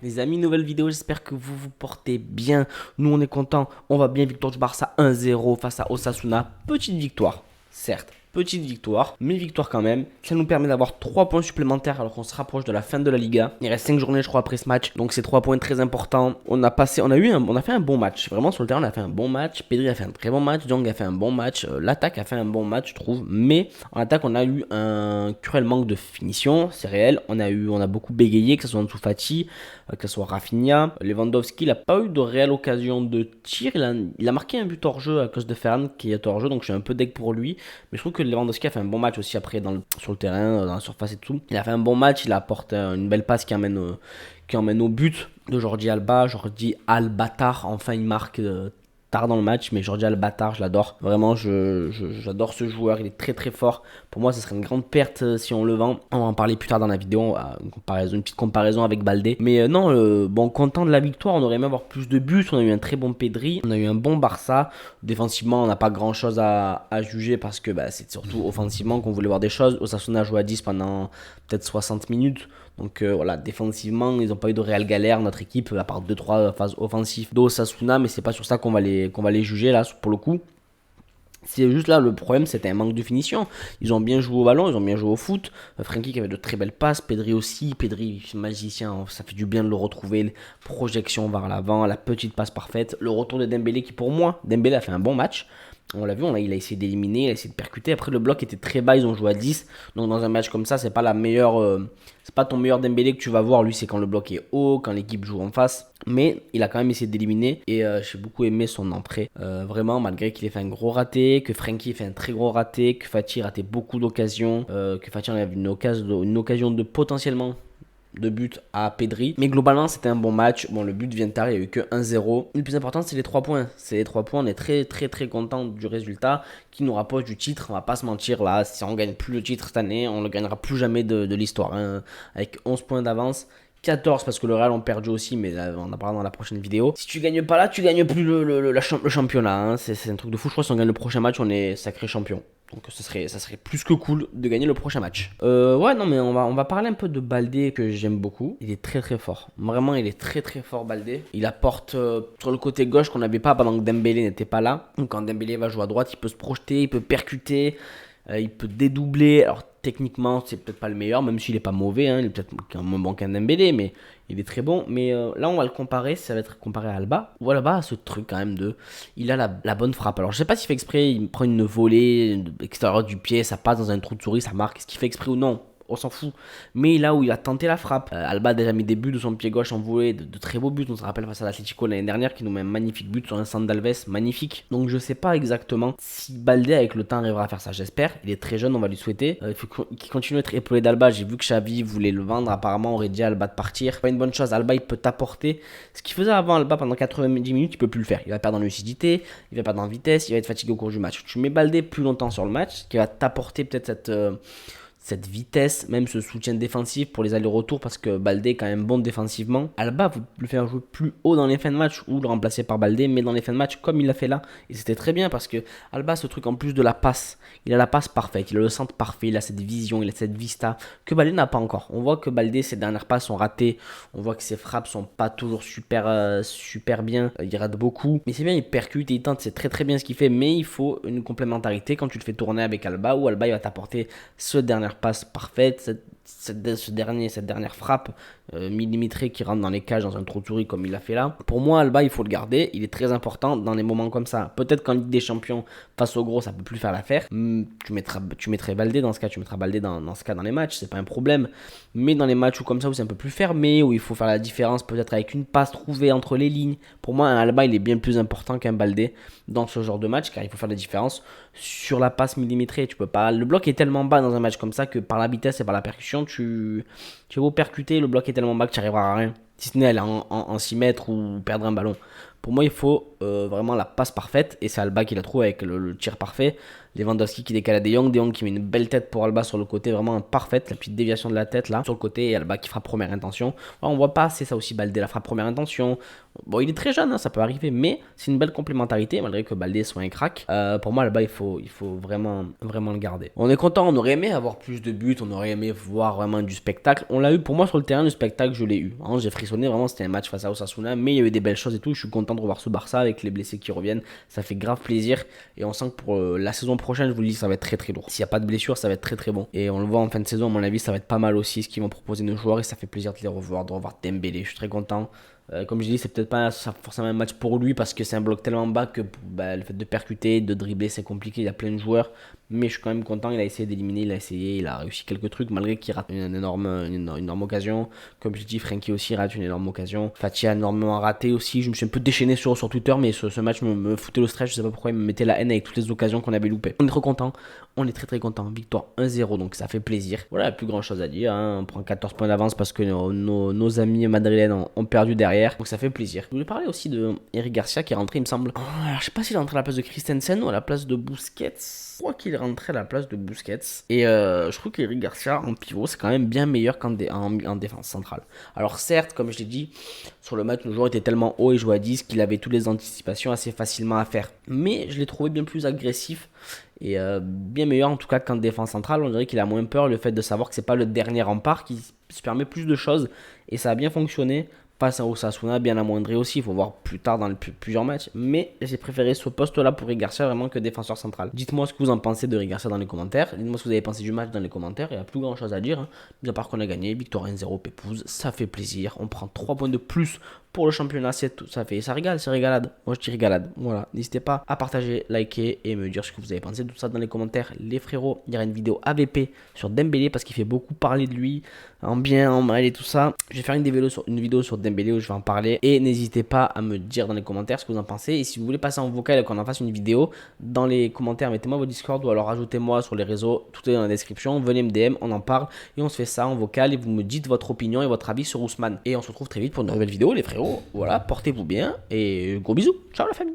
Les amis, nouvelle vidéo, j'espère que vous vous portez bien. Nous, on est content, on va bien. Victoire du Barça 1-0 face à Osasuna. Petite victoire, certes. Petite victoire, mais victoire quand même. Ça nous permet d'avoir 3 points supplémentaires alors qu'on se rapproche de la fin de la Liga. Il reste 5 journées, je crois, après ce match. Donc, c'est 3 points très importants. On a fait un bon match. Vraiment, sur le terrain, on a fait un bon match. Pedri a fait un très bon match. Jong a fait un bon match. L'attaque a fait un bon match, je trouve. Mais en attaque, on a eu un cruel manque de finition. C'est réel. On a beaucoup bégayé, que ce soit Ansu Fati, que ce soit Rafinha. Lewandowski, il n'a pas eu de réelle occasion de tir. Il a marqué un but hors jeu à cause de Ferran qui est hors jeu. Donc, je suis un peu deg pour lui. Mais je trouve que Lewandowski a fait un bon match aussi après sur le terrain, dans la surface et tout. Il a fait un bon match, il apporte une belle passe qui emmène au but de Jordi Alba. Jordi Albatar, enfin il marque tard dans le match, mais Jordi Albatar, je l'adore. Vraiment, j'adore ce joueur, il est très très fort. Pour moi, ce serait une grande perte si on le vend. On va en parler plus tard dans la vidéo, une petite comparaison avec Baldé. Mais non, bon, content de la victoire, on aurait aimé avoir plus de buts. On a eu un très bon Pedri, on a eu un bon Barça. Défensivement, on n'a pas grand chose à juger parce que c'est surtout offensivement qu'on voulait voir des choses. Osasuna a joué à 10 pendant peut-être 60 minutes. Donc voilà, défensivement, ils n'ont pas eu de réelle galère, notre équipe, à part 2-3 phases offensives d'Osasuna, mais c'est pas sur ça qu'on va les juger là, pour le coup. C'est juste là, le problème, c'était un manque de finition. Ils ont bien joué au ballon, ils ont bien joué au foot. Frenkie qui avait de très belles passes, Pedri aussi. Pedri, magicien, ça fait du bien de le retrouver. Projection vers l'avant, la petite passe parfaite. Le retour de Dembélé qui, pour moi, Dembélé a fait un bon match. On l'a vu, il a essayé d'éliminer, il a essayé de percuter. Après, le bloc était très bas, ils ont joué à 10. Donc, dans un match comme ça, c'est pas c'est pas ton meilleur Dembélé que tu vas voir. Lui, c'est quand le bloc est haut, quand l'équipe joue en face. Mais il a quand même essayé d'éliminer. Et j'ai beaucoup aimé son entrée. Vraiment, malgré qu'il ait fait un gros raté, que Frenkie ait fait un très gros raté, que Fati raté beaucoup d'occasions, que Fati en avait une occasion de potentiellement de but à Pedri. Mais globalement, c'était un bon match. Bon, le but vient de tard, il n'y a eu que 1-0. Le plus important, c'est les 3 points. C'est les 3 points. On est très, très, très content du résultat qui nous rapproche du titre. On va pas se mentir là. Si on gagne plus le titre cette année, on ne le gagnera plus jamais de l'histoire. Hein. Avec 11 points d'avance. 14 parce que le Real ont perdu aussi, mais là, on en parlera dans la prochaine vidéo. Si tu gagnes pas là, tu gagnes plus le championnat. Hein. C'est un truc de fou. Je crois que si on gagne le prochain match, on est sacré champion. Donc ça serait plus que cool de gagner le prochain match. Ouais, non, mais on va parler un peu de Baldé que j'aime beaucoup. Il est très très fort. Vraiment, il est très très fort, Baldé. Il apporte sur le côté gauche qu'on n'avait pas pendant que Dembélé n'était pas là. Donc quand Dembélé va jouer à droite, il peut se projeter, il peut percuter, il peut dédoubler. Alors techniquement, c'est peut-être pas le meilleur, même s'il est pas mauvais. Hein. Il est peut-être moins bon qu'un Dembélé, mais il est très bon. Mais là, on va le comparer. Ça va être comparé à Alba. Ou Alba a ce truc quand même il a la bonne frappe. Alors, je sais pas s'il fait exprès. Il prend une volée extérieure du pied. Ça passe dans un trou de souris. Ça marque. Est-ce qu'il fait exprès ou non? On s'en fout. Mais là où il a tenté la frappe, Alba a déjà mis des buts de son pied gauche en volée, de très beaux buts. On se rappelle face à l'Atlético l'année dernière qui nous met un magnifique but sur un centre d'Alves, magnifique. Donc je sais pas exactement si Baldé avec le temps arrivera à faire ça, j'espère. Il est très jeune, on va lui souhaiter. Il faut qu'il continue à être épaulé d'Alba. J'ai vu que Xavi voulait le vendre, apparemment on aurait dit à Alba de partir. Pas une bonne chose, Alba il peut t'apporter. Ce qu'il faisait avant Alba pendant 90 minutes, il peut plus le faire. Il va perdre en lucidité, il va perdre en vitesse, il va être fatigué au cours du match. Tu mets Baldé plus longtemps sur le match, qui va t'apporter peut-être cette vitesse, même ce soutien défensif pour les allers-retours parce que Baldé est quand même bon défensivement. Alba, vous le faire jouer plus haut dans les fins de match ou le remplacer par Baldé, mais dans les fins de match comme il l'a fait là. Et c'était très bien parce que Alba, ce truc en plus de la passe, il a la passe parfaite, il a le centre parfait, il a cette vision, il a cette vista que Baldé n'a pas encore. On voit que Baldé, ses dernières passes sont ratées, on voit que ses frappes sont pas toujours super bien, il rate beaucoup. Mais c'est bien, il percute et il tente, c'est très très bien ce qu'il fait, mais il faut une complémentarité quand tu le fais tourner avec Alba ou Alba il va t'apporter ce dernier passe parfaite, cette dernière frappe millimétrée qui rentre dans les cages dans un trou de souris comme il l'a fait là. Pour moi, Alba, il faut le garder. Il est très important dans les moments comme ça. Peut-être qu'en Ligue des Champions, face au gros, ça peut plus faire l'affaire. Tu mettrais Baldé dans ce cas, tu mettras Baldé dans ce cas dans les matchs, c'est pas un problème. Mais dans les matchs où comme ça, où c'est un peu plus fermé, où il faut faire la différence peut-être avec une passe trouvée entre les lignes. Pour moi, un Alba, il est bien plus important qu'un Baldé dans ce genre de match, car il faut faire la différence sur la passe millimétrée. Tu peux pas. Le bloc est tellement bas dans un match comme ça que par la vitesse et par la percussion, tu vas beau percuter, le bloc est tellement bas que tu n'arriveras à rien. Si ce n'est aller en 6 mètres ou perdre un ballon. Pour moi, il faut vraiment la passe parfaite. Et c'est Alba qui la trouve avec le tir parfait. Lewandowski qui décale à De Jong qui met une belle tête pour Alba sur le côté, vraiment parfaite, la petite déviation de la tête là sur le côté et Alba qui fera première intention. Alors, on voit pas, c'est ça aussi, Baldé la fera première intention. Bon, il est très jeune, hein, ça peut arriver, mais c'est une belle complémentarité malgré que Baldé soit un crack. Pour moi, Alba, il faut vraiment le garder. On est content, on aurait aimé avoir plus de buts, on aurait aimé voir vraiment du spectacle. On l'a eu pour moi sur le terrain, le spectacle, je l'ai eu. Hein, j'ai frissonné, vraiment, c'était un match face à Osasuna, mais il y a eu des belles choses et tout. Je suis content de revoir ce Barça avec les blessés qui reviennent, ça fait grave plaisir et on sent que pour la saison prochaine, je vous le dis, ça va être très très lourd. S'il n'y a pas de blessure, ça va être très très bon. Et on le voit en fin de saison, à mon avis, ça va être pas mal aussi ce qu'ils vont proposer nos joueurs et ça fait plaisir de les revoir, de revoir Dembélé. Je suis très content. Comme je dis, c'est peut-être pas forcément un match pour lui parce que c'est un bloc tellement bas que le fait de percuter, de dribbler, c'est compliqué. Il y a plein de joueurs, mais je suis quand même content. Il a essayé d'éliminer, il a réussi quelques trucs malgré qu'il rate une énorme occasion. Comme je dis, Frenkie aussi rate une énorme occasion. Fati a énormément raté aussi. Je me suis un peu déchaîné sur Twitter, mais ce match me foutait le stress. Je sais pas pourquoi il me mettait la haine avec toutes les occasions qu'on avait loupées. On est trop content. On est très très content. Victoire 1-0, donc ça fait plaisir. Voilà, plus grand chose à dire. Hein. On prend 14 points d'avance parce que nos amis madrilènes ont perdu derrière. Donc ça fait plaisir. Je voulais parler aussi de Eric Garcia qui est rentré, il me semble. Alors, je sais pas s'il est rentré à la place de Christensen ou à la place de Busquets. Je crois qu'il est rentré à la place de Busquets. Et je trouve qu'Eric Garcia en pivot, c'est quand même bien meilleur qu'en défense centrale. Alors certes, comme je l'ai dit, sur le match, le joueur était tellement haut et jouait à 10 qu'il avait toutes les anticipations assez facilement à faire. Mais je l'ai trouvé bien plus agressif et bien meilleur en tout cas qu'en défense centrale. On dirait qu'il a moins peur, le fait de savoir que c'est pas le dernier rempart qui se permet plus de choses. Et ça a bien fonctionné. Face à Osasuna, bien amoindri aussi, il faut voir plus tard dans plusieurs matchs. Mais j'ai préféré ce poste-là pour Eric Garcia vraiment que défenseur central. Dites-moi ce que vous en pensez de Eric Garcia dans les commentaires. Dites-moi ce que vous avez pensé du match dans les commentaires. Il n'y a plus grand-chose à dire. Hein. Mis à part qu'on a gagné, victoire 1-0 Pépouze, ça fait plaisir. On prend 3 points de plus pour le championnat, ça régale, c'est régalade. Moi je dis régalade. Voilà, n'hésitez pas à partager, liker et me dire ce que vous avez pensé de tout ça dans les commentaires. Les frérots, il y aura une vidéo AVP sur Dembélé parce qu'il fait beaucoup parler de lui, en bien, en mal et tout ça. Je vais faire une vidéo sur Dembélé où je vais en parler et n'hésitez pas à me dire dans les commentaires ce que vous en pensez. Et si vous voulez passer en vocal et qu'on en fasse une vidéo, dans les commentaires, mettez-moi vos Discord ou alors ajoutez-moi sur les réseaux, tout est dans la description. Venez me DM, on en parle et on se fait ça en vocal et vous me dites votre opinion et votre avis sur Ousmane. Et on se retrouve très vite pour une nouvelle vidéo, les frérots. Voilà, portez-vous bien et gros bisous. Ciao la famille.